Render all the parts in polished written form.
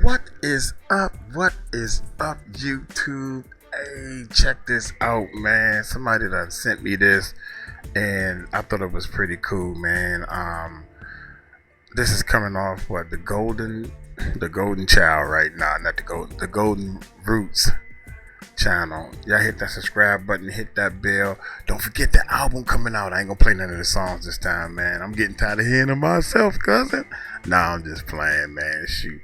What is up? What is up, YouTube? Hey, check this out, man. Somebody done sent me this, and I thought it was pretty cool, man. This is coming off what the golden child right now, not the golden roots channel. Y'all hit that subscribe button, hit that bell. Don't forget the album coming out. I ain't gonna play none of the songs this time, man. I'm getting tired of hearing them myself, cousin. Nah, I'm just playing, man. Shoot.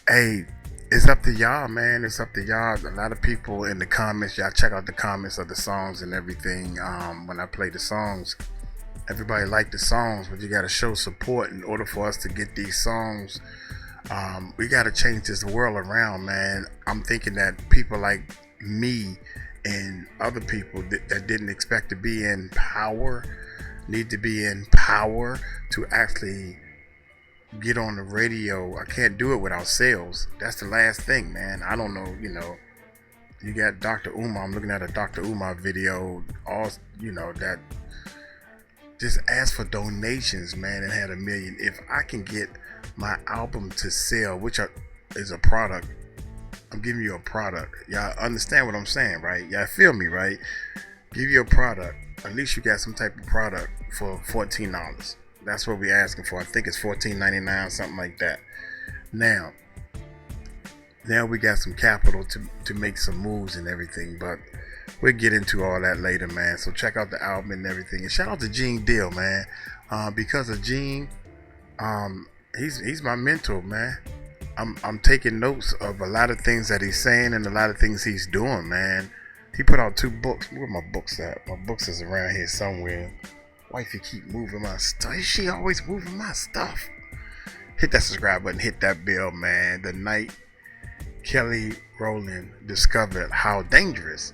Hey, it's up to y'all, man. It's up to y'all. A lot of people in the comments, y'all check out the comments of the songs and everything. When I play the songs, everybody like the songs, but you gotta show support in order for us to get these songs. We gotta change this world around, man. I'm thinking that people like me and other people that didn't expect to be in power need to be in power to actually get on the radio. I can't do it without sales. That's the last thing, man. I don't know, you got Dr. Umar. I'm looking at a Dr. Umar video, all that just asked for donations, man, and had 1 million. If I can get my album to sell, which is a product, I'm giving you a product. Y'all understand what I'm saying, right? Y'all feel me, right? Give you a product. At least you got some type of product for $14. That's what we're asking for. I think it's $14.99, something like that. Now we got some capital to make some moves and everything, but we'll get into all that later, man. So check out the album and everything. And shout out to Gene Deal, man. Because of Gene, he's my mentor, man. I'm taking notes of a lot of things that he's saying and a lot of things he's doing, man. He put out 2 books. Where my books at? My books is around here somewhere. Wifey keep moving my stuff. She always moving my stuff. Hit that subscribe button. Hit that bell, man. The night Kelly Rowland discovered how dangerous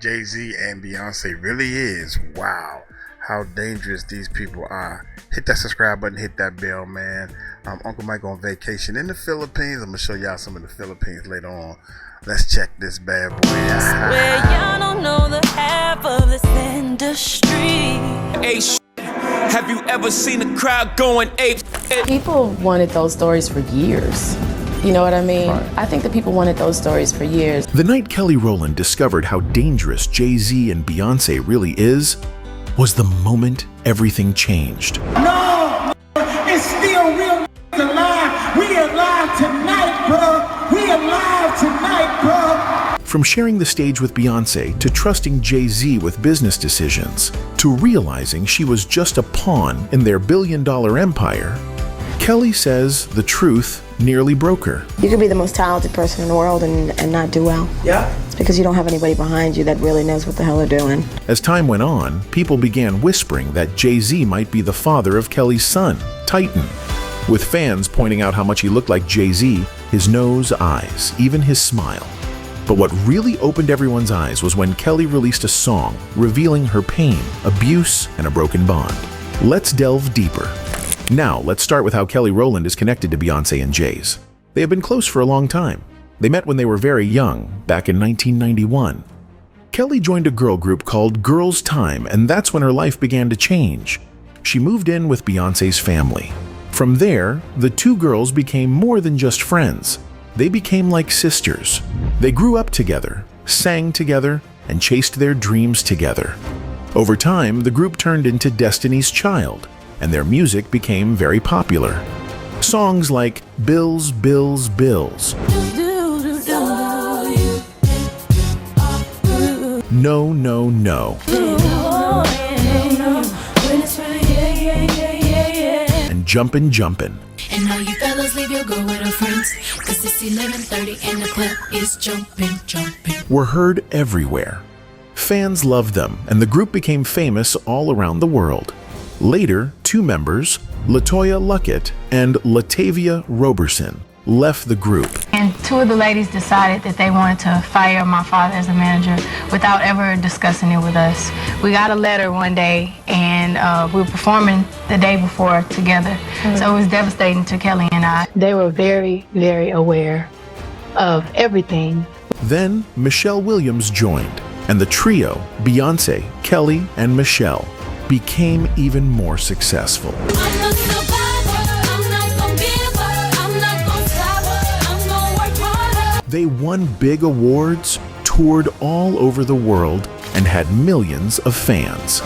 Jay-Z and Beyonce really is. Wow. How dangerous these people are. Hit that subscribe button. Hit that bell, man. Uncle Mike on vacation in the Philippines. I'm going to show y'all some of the Philippines later on. Let's check this bad boy out. Where y'all don't know the half of this industry. Hey, have you ever seen a crowd going ape? People wanted those stories for years. You know what I mean? Right. I think that people wanted those stories for years. The night Kelly Rowland discovered how dangerous Jay-Z and Beyonce really is was the moment everything changed. No, it's still real alive. We alive tonight, bro. We alive tonight, bro. From sharing the stage with Beyonce to trusting Jay-Z with business decisions to realizing she was just a pawn in their billion-dollar empire, Kelly says the truth nearly broke her. You could be the most talented person in the world and not do well. Yeah. It's because you don't have anybody behind you that really knows what the hell they're doing. As time went on, people began whispering that Jay-Z might be the father of Kelly's son, Titan, with fans pointing out how much he looked like Jay-Z, his nose, eyes, even his smile. But what really opened everyone's eyes was when Kelly released a song revealing her pain, abuse, and a broken bond. Let's delve deeper. Now, let's start with how Kelly Rowland is connected to Beyonce and Jay's. They have been close for a long time. They met when they were very young, back in 1991. Kelly joined a girl group called Girls Time, and that's when her life began to change. She moved in with Beyonce's family. From there, the 2 girls became more than just friends. They became like sisters. They grew up together, sang together, and chased their dreams together. Over time, the group turned into Destiny's Child, and their music became very popular. Songs like Bills, Bills, Bills, No, No, No, and Jumpin' Jumpin'. And all you fellas leave your girl with her friends, 'cause it's 11:30 and the club is jumping, jumping. Were heard everywhere. Fans loved them, and the group became famous all around the world. Later, 2 members, LaToya Luckett and Latavia Roberson, left the group. And 2 of the ladies decided that they wanted to fire my father as a manager without ever discussing it with us. We got a letter one day, and we were performing the day before together. So it was devastating to Kelly and I. They were very, very aware of everything. Then Michelle Williams joined, and the trio, Beyonce, Kelly, and Michelle, became even more successful. They won big awards, toured all over the world, and had millions of fans.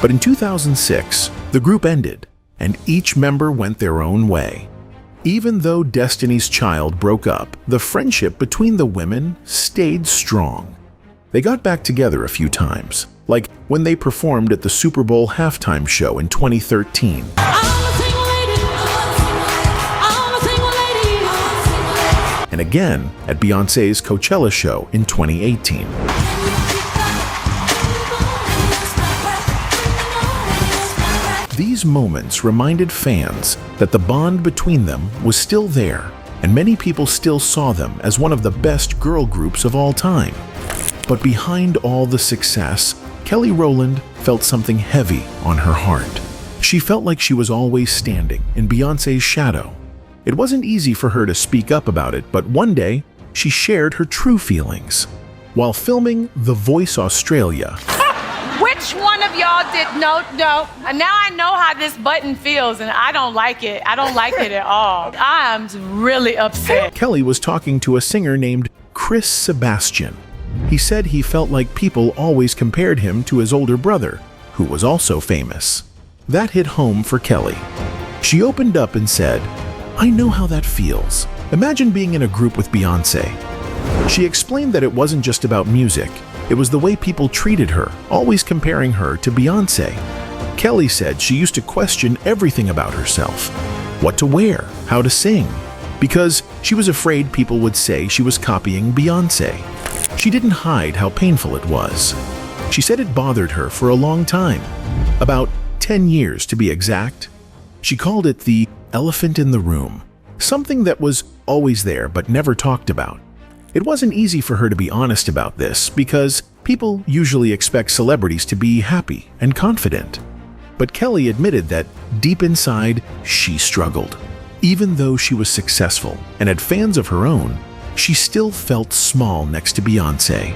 But in 2006, the group ended, and each member went their own way. Even though Destiny's Child broke up, the friendship between the women stayed strong. They got back together a few times, like when they performed at the Super Bowl halftime show in 2013. And again at Beyonce's Coachella show in 2018. These moments reminded fans that the bond between them was still there, and many people still saw them as one of the best girl groups of all time. But behind all the success, Kelly Rowland felt something heavy on her heart. She felt like she was always standing in Beyonce's shadow. It wasn't easy for her to speak up about it, but one day, she shared her true feelings. While filming The Voice Australia, Which one of y'all did no? And now I know how this button feels, and I don't like it. I don't like it at all. I'm really upset. Kelly was talking to a singer named Chris Sebastian. He said he felt like people always compared him to his older brother, who was also famous. That hit home for Kelly. She opened up and said, "I know how that feels. Imagine being in a group with Beyonce." She explained that it wasn't just about music. It was the way people treated her, always comparing her to Beyonce. Kelly said she used to question everything about herself. What to wear, how to sing, because she was afraid people would say she was copying Beyonce. She didn't hide how painful it was. She said it bothered her for a long time, about 10 years to be exact. She called it the elephant in the room, something that was always there but never talked about. It wasn't easy for her to be honest about this because people usually expect celebrities to be happy and confident. But Kelly admitted that deep inside, she struggled. Even though she was successful and had fans of her own, she still felt small next to Beyonce.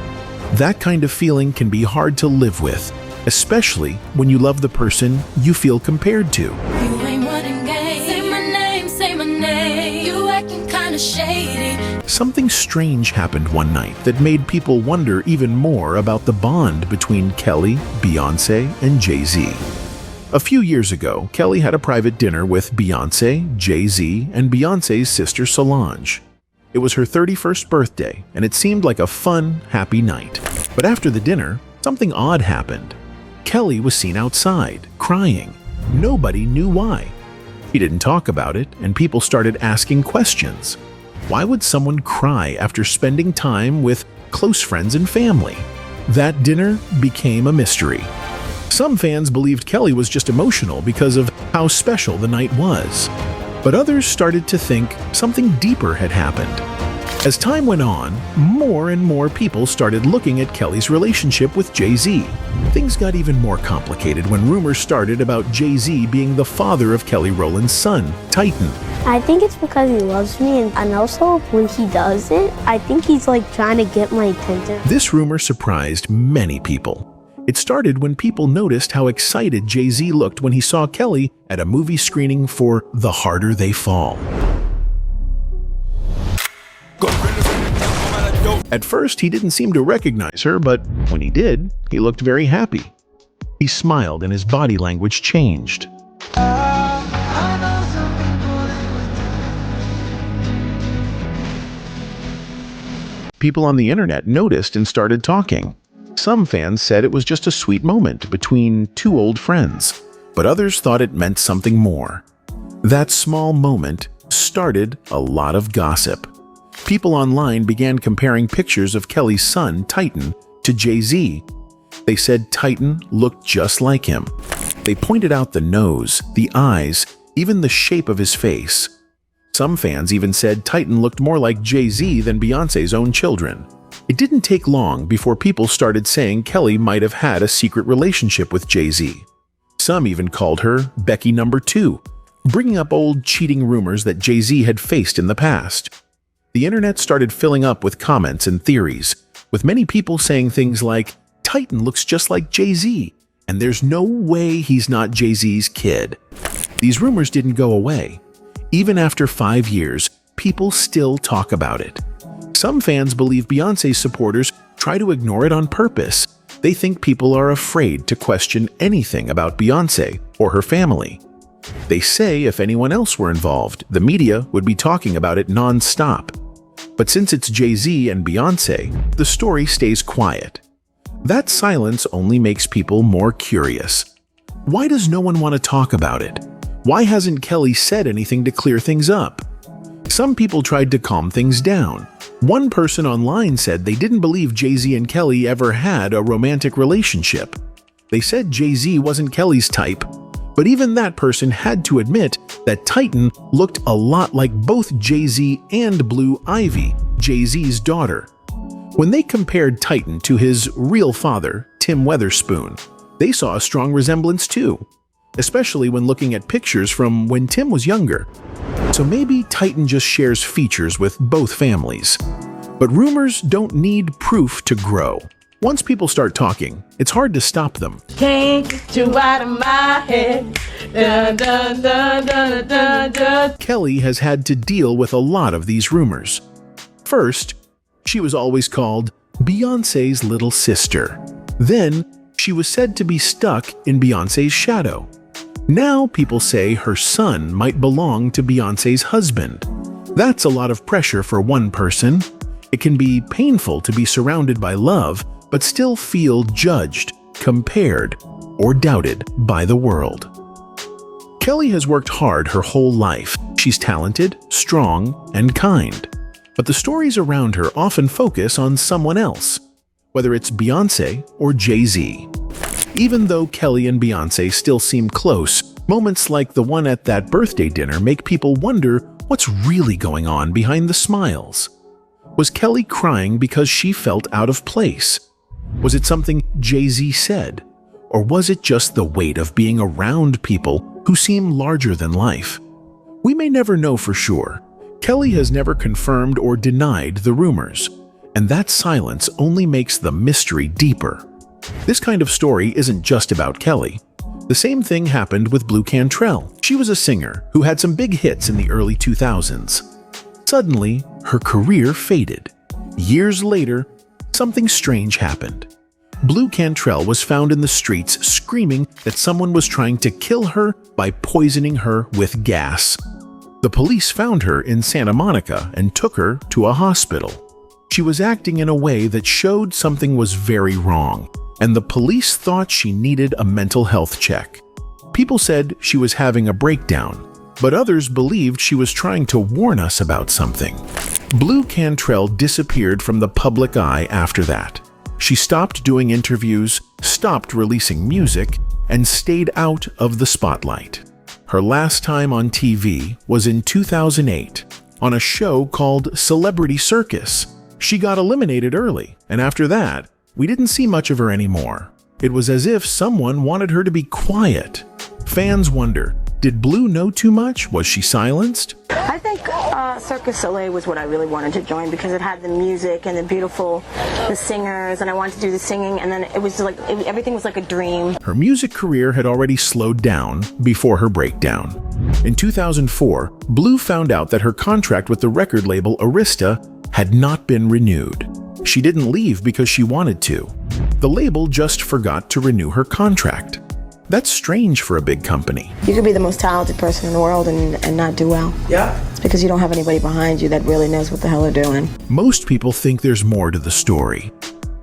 That kind of feeling can be hard to live with, especially when you love the person you feel compared to. You ain't running game. Say my name. You acting kinda shady. Something strange happened one night that made people wonder even more about the bond between Kelly, Beyonce, and Jay-Z. A few years ago, Kelly had a private dinner with Beyonce, Jay-Z, and Beyonce's sister Solange. It was her 31st birthday, and it seemed like a fun, happy night. But after the dinner, something odd happened. Kelly was seen outside, crying. Nobody knew why. She didn't talk about it, and people started asking questions. Why would someone cry after spending time with close friends and family? That dinner became a mystery. Some fans believed Kelly was just emotional because of how special the night was. But others started to think something deeper had happened. As time went on, more and more people started looking at Kelly's relationship with Jay-Z. Things got even more complicated when rumors started about Jay-Z being the father of Kelly Rowland's son, Titan. I think it's because he loves me, and also when he does it, I think he's like trying to get my attention. This rumor surprised many people. It started when people noticed how excited Jay-Z looked when he saw Kelly at a movie screening for The Harder They Fall. At first, he didn't seem to recognize her, but when he did, he looked very happy. He smiled and his body language changed. People on the internet noticed and started talking. Some fans said it was just a sweet moment between two old friends, but others thought it meant something more. That small moment started a lot of gossip. People online began comparing pictures of Kelly's son, Titan, to Jay-Z. They said Titan looked just like him. They pointed out the nose, the eyes, even the shape of his face. Some fans even said Titan looked more like Jay-Z than Beyonce's own children. It didn't take long before people started saying Kelly might have had a secret relationship with Jay-Z. Some even called her Becky number 2, bringing up old cheating rumors that Jay-Z had faced in the past. The internet started filling up with comments and theories, with many people saying things like, Titan looks just like Jay-Z, and there's no way he's not Jay-Z's kid. These rumors didn't go away. Even after 5 years, people still talk about it. Some fans believe Beyonce's supporters try to ignore it on purpose. They think people are afraid to question anything about Beyonce or her family. They say if anyone else were involved, the media would be talking about it non-stop. But since it's Jay-Z and Beyonce, the story stays quiet. That silence only makes people more curious. Why does no one want to talk about it? Why hasn't Kelly said anything to clear things up? Some people tried to calm things down. One person online said they didn't believe Jay-Z and Kelly ever had a romantic relationship. They said Jay-Z wasn't Kelly's type, but even that person had to admit that Titan looked a lot like both Jay-Z and Blue Ivy, Jay-Z's daughter. When they compared Titan to his real father, Tim Weatherspoon, they saw a strong resemblance too, especially when looking at pictures from when Tim was younger. So maybe Titan just shares features with both families. But rumors don't need proof to grow. Once people start talking, it's hard to stop them. Can't get you out of my head. Dun, dun, dun, dun, dun, dun. Kelly has had to deal with a lot of these rumors. First, she was always called Beyonce's little sister. Then, she was said to be stuck in Beyonce's shadow. Now people say her son might belong to Beyonce's husband. That's a lot of pressure for one person. It can be painful to be surrounded by love, but still feel judged, compared, or doubted by the world. Kelly has worked hard her whole life. She's talented, strong, and kind. But the stories around her often focus on someone else, whether it's Beyonce or Jay-Z. Even though Kelly and Beyonce still seem close, moments like the one at that birthday dinner make people wonder what's really going on behind the smiles. Was Kelly crying because she felt out of place? Was it something Jay-Z said? Or was it just the weight of being around people who seem larger than life? We may never know for sure. Kelly has never confirmed or denied the rumors, and that silence only makes the mystery deeper. This kind of story isn't just about Kelly. The same thing happened with Blue Cantrell. She was a singer who had some big hits in the early 2000s. Suddenly, her career faded. Years later, something strange happened. Blue Cantrell was found in the streets screaming that someone was trying to kill her by poisoning her with gas. The police found her in Santa Monica and took her to a hospital. She was acting in a way that showed something was very wrong, and the police thought she needed a mental health check. People said she was having a breakdown, but others believed she was trying to warn us about something. Blue Cantrell disappeared from the public eye after that. She stopped doing interviews, stopped releasing music, and stayed out of the spotlight. Her last time on TV was in 2008 on a show called Celebrity Circus. She got eliminated early, and after that, we didn't see much of her anymore. It was as if someone wanted her to be quiet. Fans wonder, did Blue know too much? Was she silenced? I think Circus Soleil was what I really wanted to join because it had the music and the singers, and I wanted to do the singing, and then it was like everything was like a dream. Her music career had already slowed down before her breakdown. In 2004, Blue found out that her contract with the record label Arista had not been renewed. She didn't leave because she wanted to. The label just forgot to renew her contract. That's strange for a big company. You could be the most talented person in the world and not do well. Yeah. It's because you don't have anybody behind you that really knows what the hell they're doing. Most people think there's more to the story.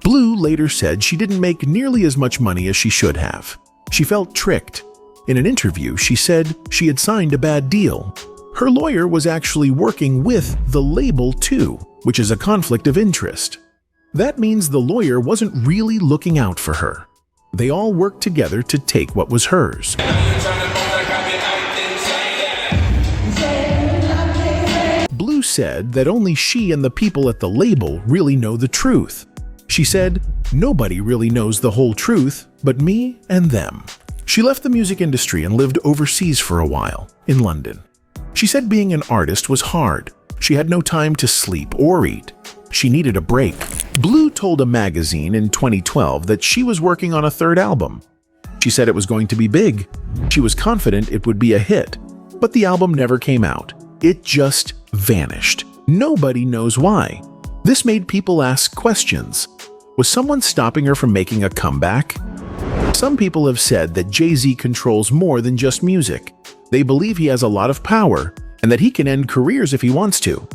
Blue later said she didn't make nearly as much money as she should have. She felt tricked. In an interview, she said she had signed a bad deal. Her lawyer was actually working with the label too, which is a conflict of interest. That means the lawyer wasn't really looking out for her. They all worked together to take what was hers. Blue said that only she and the people at the label really know the truth. She said, "Nobody really knows the whole truth but me and them." She left the music industry and lived overseas for a while, in London. She said being an artist was hard. She had no time to sleep or eat. She needed a break. Blue told a magazine in 2012 that she was working on a third album. She said it was going to be big. She was confident it would be a hit, but the album never came out. It just vanished. Nobody knows why. This made people ask questions. Was someone stopping her from making a comeback? Some people have said that Jay-Z controls more than just music. They believe he has a lot of power and that he can end careers if he wants to.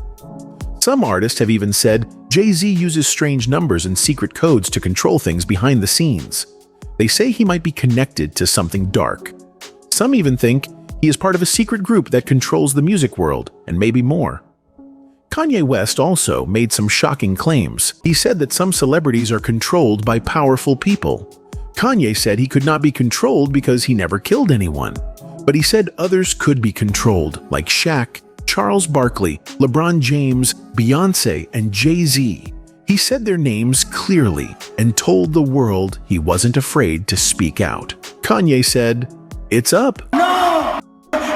Some artists have even said Jay-Z uses strange numbers and secret codes to control things behind the scenes. They say he might be connected to something dark. Some even think he is part of a secret group that controls the music world, and maybe more. Kanye West also made some shocking claims. He said that some celebrities are controlled by powerful people. Kanye said he could not be controlled because he never killed anyone. But he said others could be controlled, like Shaq, Charles Barkley, LeBron James, Beyonce, and Jay-Z. He said their names clearly and told the world he wasn't afraid to speak out. Kanye said, "It's up." No,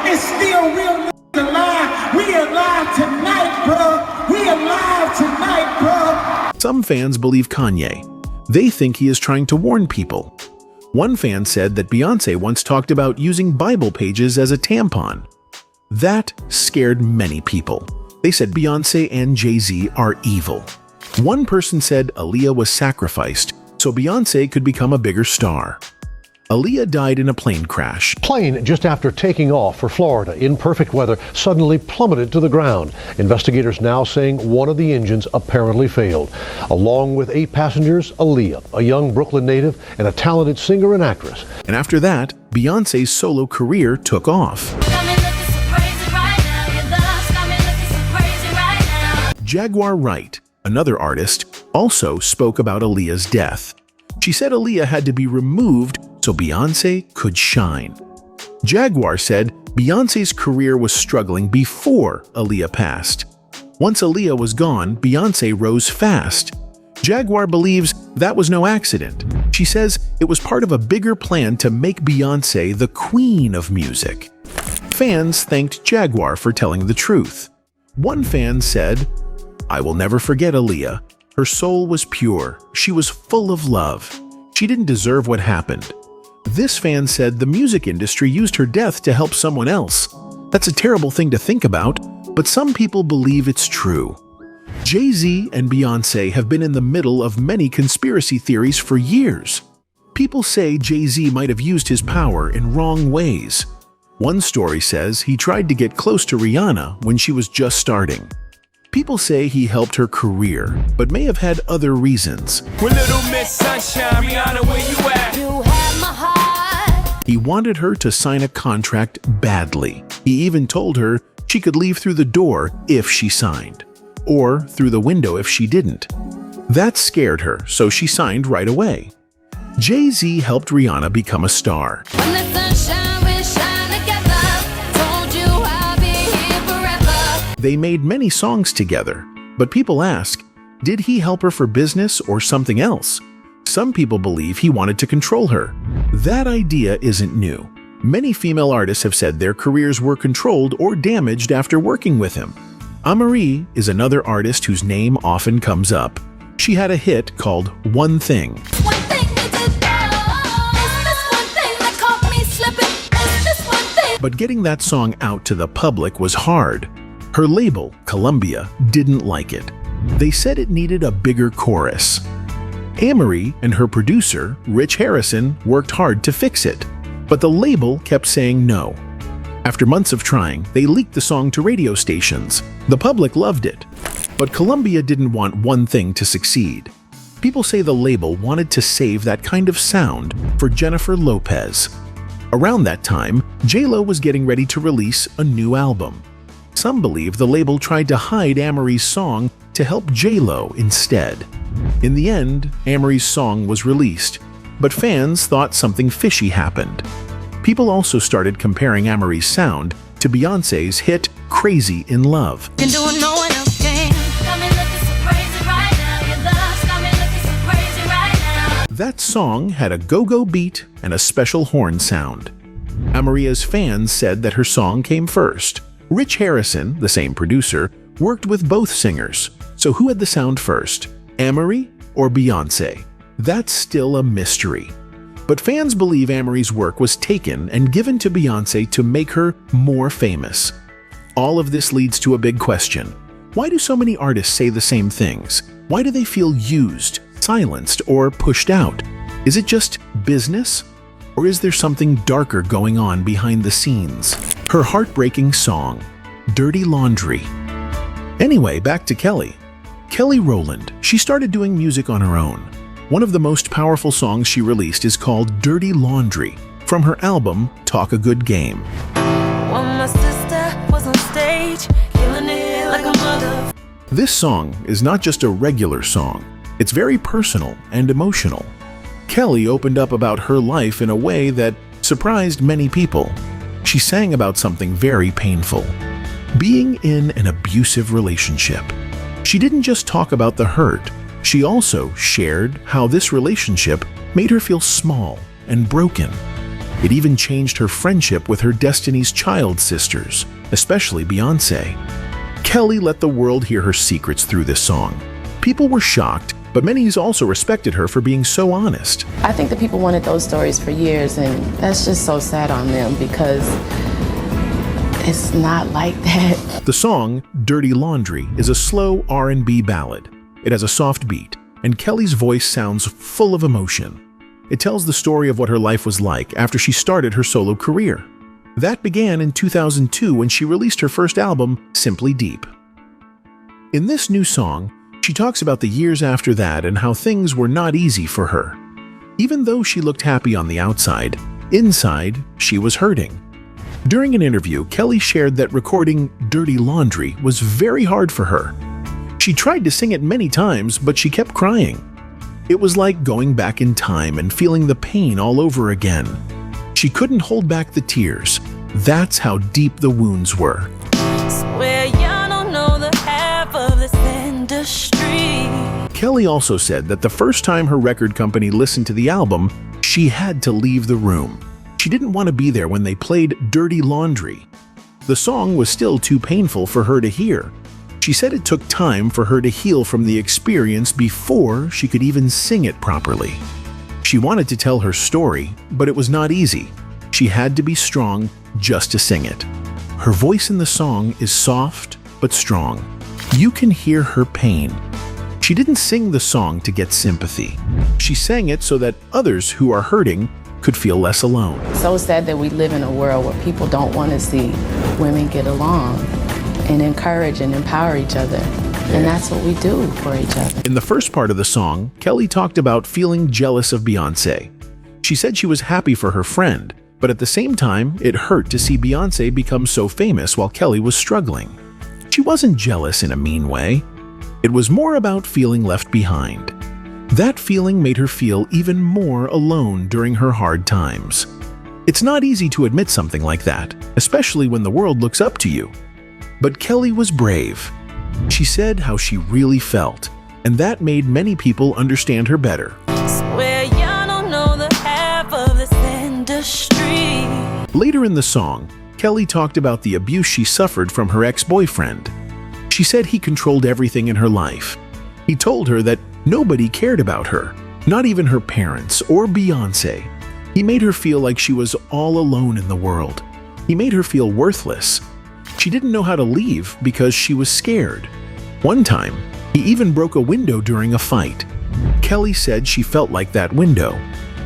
it's still real alive. We alive tonight, bro. We alive tonight, bro. Some fans believe Kanye. They think he is trying to warn people. One fan said that Beyonce once talked about using Bible pages as a tampon. That scared many people. They said Beyonce and Jay-Z are evil. One person said Aaliyah was sacrificed so Beyonce could become a bigger star. Aaliyah died in a plane crash. Plane just after taking off for Florida in perfect weather suddenly plummeted to the ground. Investigators now saying one of the engines apparently failed. Along with 8 passengers, Aaliyah, a young Brooklyn native and a talented singer and actress. And after that, Beyonce's solo career took off. Jaguar Wright, another artist, also spoke about Aaliyah's death. She said Aaliyah had to be removed so Beyonce could shine. Jaguar said Beyonce's career was struggling before Aaliyah passed. Once Aaliyah was gone, Beyonce rose fast. Jaguar believes that was no accident. She says it was part of a bigger plan to make Beyonce the queen of music. Fans thanked Jaguar for telling the truth. One fan said, "I will never forget Aaliyah. Her soul was pure. She was full of love. She didn't deserve what happened." This fan said the music industry used her death to help someone else. That's a terrible thing to think about, but some people believe it's true. Jay-Z and Beyonce have been in the middle of many conspiracy theories for years. People say Jay-Z might have used his power in wrong ways. One story says he tried to get close to Rihanna when she was just starting. People say he helped her career, but may have had other reasons. With Little Miss Sunshine, Rihanna, where you at? You have my heart. He wanted her to sign a contract badly. He even told her she could leave through the door if she signed, or through the window if she didn't. That scared her, so she signed right away. Jay-Z helped Rihanna become a star. When the sunshine, we shine together. Told you I'll be here forever. They made many songs together, but people ask, did he help her for business or something else? Some people believe he wanted to control her. That idea isn't new. Many female artists have said their careers were controlled or damaged after working with him. Amerie is another artist whose name often comes up. She had a hit called One Thing. One thing you did is this one thing that caught me slipping. Is this one thing. But getting that song out to the public was hard. Her label, Columbia, didn't like it. They said it needed a bigger chorus. Amerie and her producer, Rich Harrison, worked hard to fix it, but the label kept saying no. After months of trying, they leaked the song to radio stations. The public loved it, but Columbia didn't want One Thing to succeed. People say the label wanted to save that kind of sound for Jennifer Lopez. Around that time, J-Lo was getting ready to release a new album. Some believe the label tried to hide Amerie's song to help J-Lo instead. In the end, Amerie's song was released, but fans thought something fishy happened. People also started comparing Amerie's sound to Beyonce's hit Crazy in Love. Can do what no one else can. Got me looking so crazy right now. Your love's got me looking so crazy right now. That song had a go-go beat and a special horn sound. Amerie's fans said that her song came first. Rich Harrison, the same producer, worked with both singers. So who had the sound first, Amerie or Beyonce? That's still a mystery. But fans believe Amerie's work was taken and given to Beyonce to make her more famous. All of this leads to a big question. Why do so many artists say the same things? Why do they feel used, silenced, or pushed out? Is it just business? Or is there something darker going on behind the scenes? Her heartbreaking song, Dirty Laundry. Anyway, back to Kelly. Kelly Rowland, she started doing music on her own. One of the most powerful songs she released is called Dirty Laundry, from her album Talk a Good Game. When my sister was on stage, killing it like a mother. This song is not just a regular song. It's very personal and emotional. Kelly opened up about her life in a way that surprised many people. She sang about something very painful, being in an abusive relationship. She didn't just talk about the hurt, she also shared how this relationship made her feel small and broken. It even changed her friendship with her Destiny's Child sisters, especially Beyonce. Kelly let the world hear her secrets through this song. People were shocked, but many also respected her for being so honest. I think that people wanted those stories for years, and that's just so sad on them because it's not like that. The song, Dirty Laundry, is a slow R&B ballad. It has a soft beat, and Kelly's voice sounds full of emotion. It tells the story of what her life was like after she started her solo career. That began in 2002 when she released her first album, Simply Deep. In this new song, she talks about the years after that and how things were not easy for her. Even though she looked happy on the outside, inside, she was hurting. During an interview, Kelly shared that recording Dirty Laundry was very hard for her. She tried to sing it many times, but she kept crying. It was like going back in time and feeling the pain all over again. She couldn't hold back the tears. That's how deep the wounds were. Swear y'all don't know the half of this industry. Kelly also said that the first time her record company listened to the album, she had to leave the room. She didn't want to be there when they played Dirty Laundry. The song was still too painful for her to hear. She said it took time for her to heal from the experience before she could even sing it properly. She wanted to tell her story, but it was not easy. She had to be strong just to sing it. Her voice in the song is soft but strong. You can hear her pain. She didn't sing the song to get sympathy. She sang it so that others who are hurting could feel less alone. So sad that we live in a world where people don't want to see women get along and encourage and empower each other. And that's what we do for each other. In the first part of the song, Kelly talked about feeling jealous of Beyonce. She said she was happy for her friend, but at the same time, it hurt to see Beyonce become so famous while Kelly was struggling. She wasn't jealous in a mean way. It was more about feeling left behind. That feeling made her feel even more alone during her hard times. It's not easy to admit something like that, especially when the world looks up to you. But Kelly was brave. She said how she really felt, and that made many people understand her better. Swear y'all don't know the half of this industry. Later in the song, Kelly talked about the abuse she suffered from her ex-boyfriend. She said he controlled everything in her life. He told her that nobody cared about her, not even her parents or Beyonce. He made her feel like she was all alone in the world. He made her feel worthless. She didn't know how to leave because she was scared. One time, he even broke a window during a fight. Kelly said she felt like that window,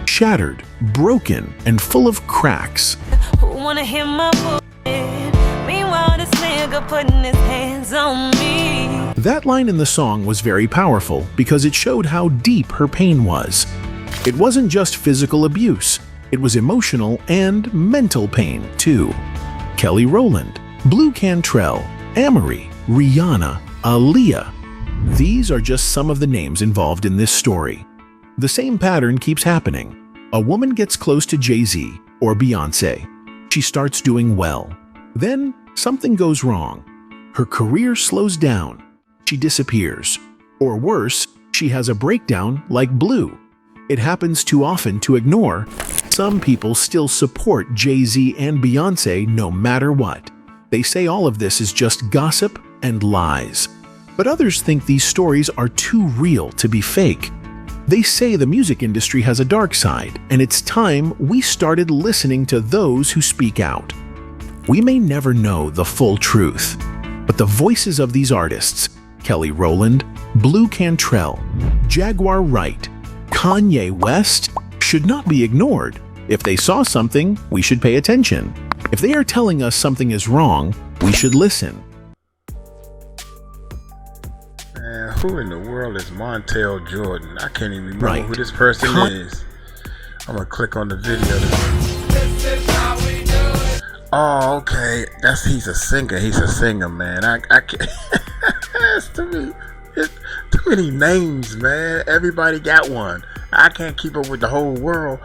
shattered, broken, and full of cracks. Who wanna hear my bullshit? Meanwhile, this nigga putting his hands on me. That line in the song was very powerful because it showed how deep her pain was. It wasn't just physical abuse, it was emotional and mental pain too. Kelly Rowland, Blue Cantrell, Amory, Rihanna, Aaliyah. These are just some of the names involved in this story. The same pattern keeps happening. A woman gets close to Jay-Z or Beyonce. She starts doing well. Then something goes wrong. Her career slows down. She disappears. Or worse, she has a breakdown like Blue. It happens too often to ignore. Some people still support Jay-Z and Beyonce no matter what. They say all of this is just gossip and lies. But others think these stories are too real to be fake. They say the music industry has a dark side, and it's time we started listening to those who speak out. We may never know the full truth, But the voices of these artists, Kelly Rowland, Blue Cantrell, Jaguar Wright, Kanye West, should not be ignored. If they saw something, we should pay attention. If they are telling us something is wrong, we should listen. Man, who in the world is Montel Jordan? I can't even remember who this person is. I'm gonna click on the video. Oh, okay. He's a singer. He's a singer, man. I can't. It's too many names, man. Everybody got one. I can't keep up with the whole world.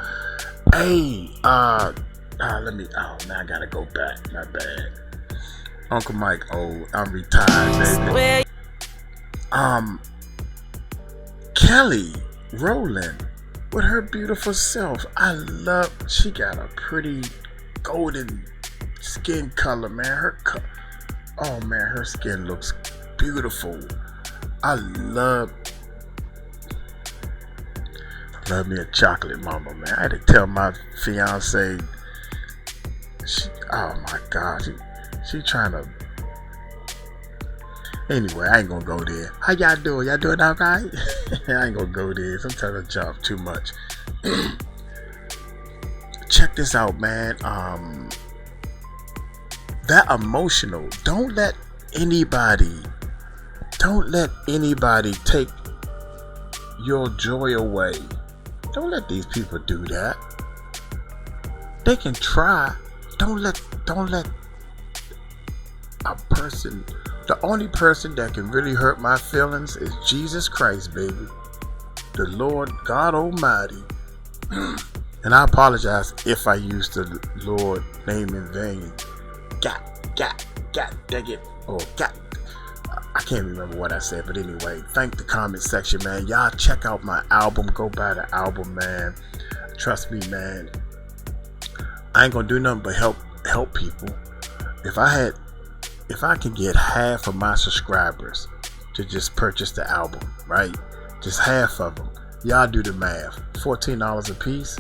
Hey, let me. Oh, now I gotta go back. My bad. Uncle Mike. Oh, I'm retired, baby. Kelly Rowland with her beautiful self. She got a pretty golden skin color, man. Oh man, her skin looks beautiful. I love me a chocolate mama, man. I had to tell my fiance. Oh my gosh, she trying to. Anyway, I ain't gonna go there. How y'all doing? Y'all doing all right? I ain't gonna go there. Sometimes I jump too much. Check this out, man. That emotional. Don't let anybody take your joy away. Don't let these people do that. They can try. Don't let a person. The only person that can really hurt my feelings is Jesus Christ, baby. The Lord God Almighty. And I apologize if I used the Lord name in vain. Dang it. Oh, I can't remember what I said, but anyway, thank the comment section, man. Y'all check out my album. Go buy the album, man. Trust me, man. I ain't gonna do nothing but help people. If I can get half of my subscribers to just purchase the album, right? Just half of them. Y'all do the math. $14 a piece.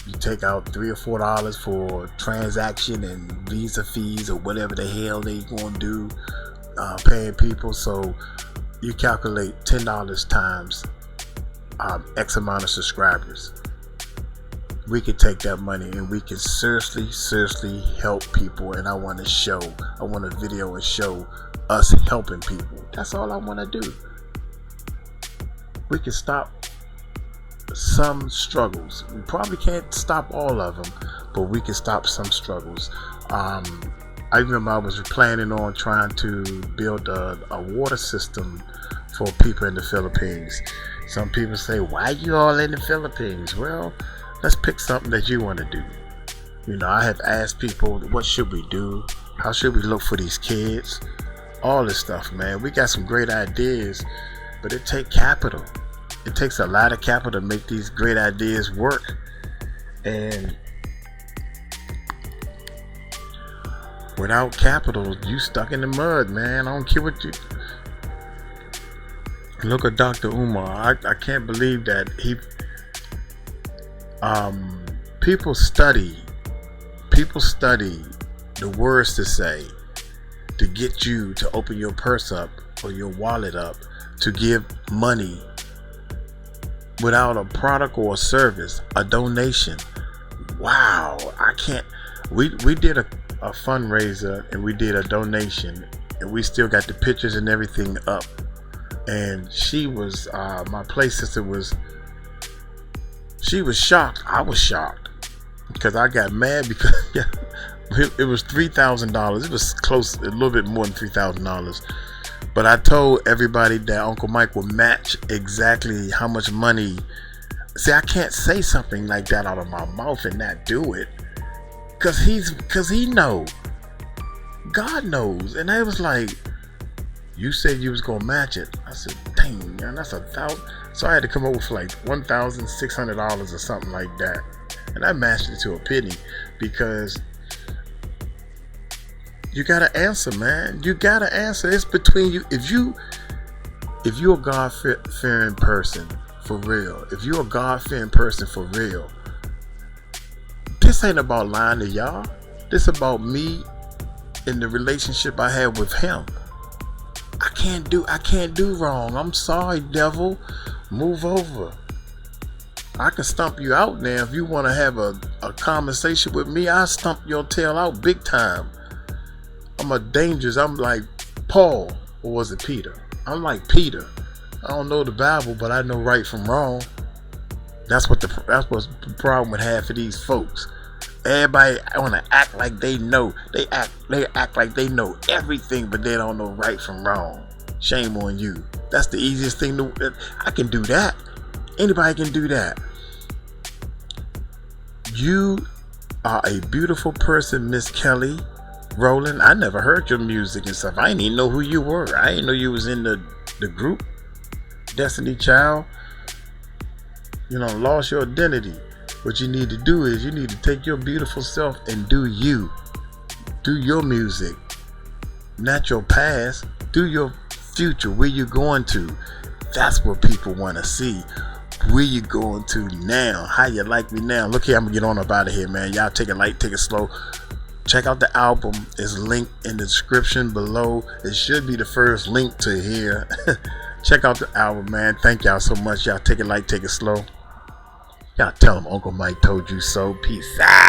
You take out $3 or $4 for transaction and visa fees or whatever the hell they gonna do, paying people. So you calculate $10 times X amount of subscribers. We can take that money and we can seriously help people. And I want a video and show us helping people. That's all I want to do. We can stop some struggles. We probably can't stop all of them, but we can stop some struggles. I remember I was planning on trying to build a water system for people in the Philippines. Some people say, why you all in the Philippines? Well, let's pick something that you want to do. You know, I have asked people, what should we do? How should we look for these kids? All this stuff, man. We got some great ideas, but it takes capital. It takes a lot of capital to make these great ideas work. And without capital, you stuck in the mud, man. I don't care what you... Look at Dr. Umar. I can't believe that he... People study the words to say to get you to open your purse up or your wallet up to give money without a product or a service, a donation. Wow, I can't. We did a fundraiser and we did a donation and we still got the pictures and everything up. And she was my play sister was. She was shocked. I was shocked because I got mad because it was $3,000. It was close, a little bit more than $3,000. But I told everybody that Uncle Mike would match exactly how much money. See, I can't say something like that out of my mouth and not do it, cause he knows. God knows. And I was like, you said you was gonna match it. I said, dang, man, that's $1,000. So I had to come up with like $1,600 or something like that. And I matched it to a penny because you gotta answer, man. You gotta answer. It's between you. If you're a God-fearing person for real, this ain't about lying to y'all. This about me in the relationship I had with him. I can't do wrong. I'm sorry, devil. Move over. I can stump you out now. If you want to have a conversation with me, I'll stump your tail out big time. I'm like Paul, or was it Peter? I'm like Peter. I don't know the Bible, but I know right from wrong. That's what's the problem with half of these folks. Everybody want to act like they know. They act like they know everything, but they don't know right from wrong. Shame on you. That's the easiest thing I can do that. Anybody can do that. You are a beautiful person, Miss Kelly Rowland. I never heard your music and stuff. I didn't even know who you were. I didn't know you was in the group Destiny Child. You know, lost your identity. What you need to do is you need to take your beautiful self and do you. Do your music. Not your past. Do your future. Where you going to. That's what people want to see. Where you going to now? How you like me now? Look here, I'm gonna get on up out of here, man. Y'all take it light, take it slow. Check out the album. It's linked in the description below. It should be the first link to here. Check out the album, man. Thank y'all so much. Y'all take it light, take it slow. Y'all tell them Uncle Mike told you so. Peace out.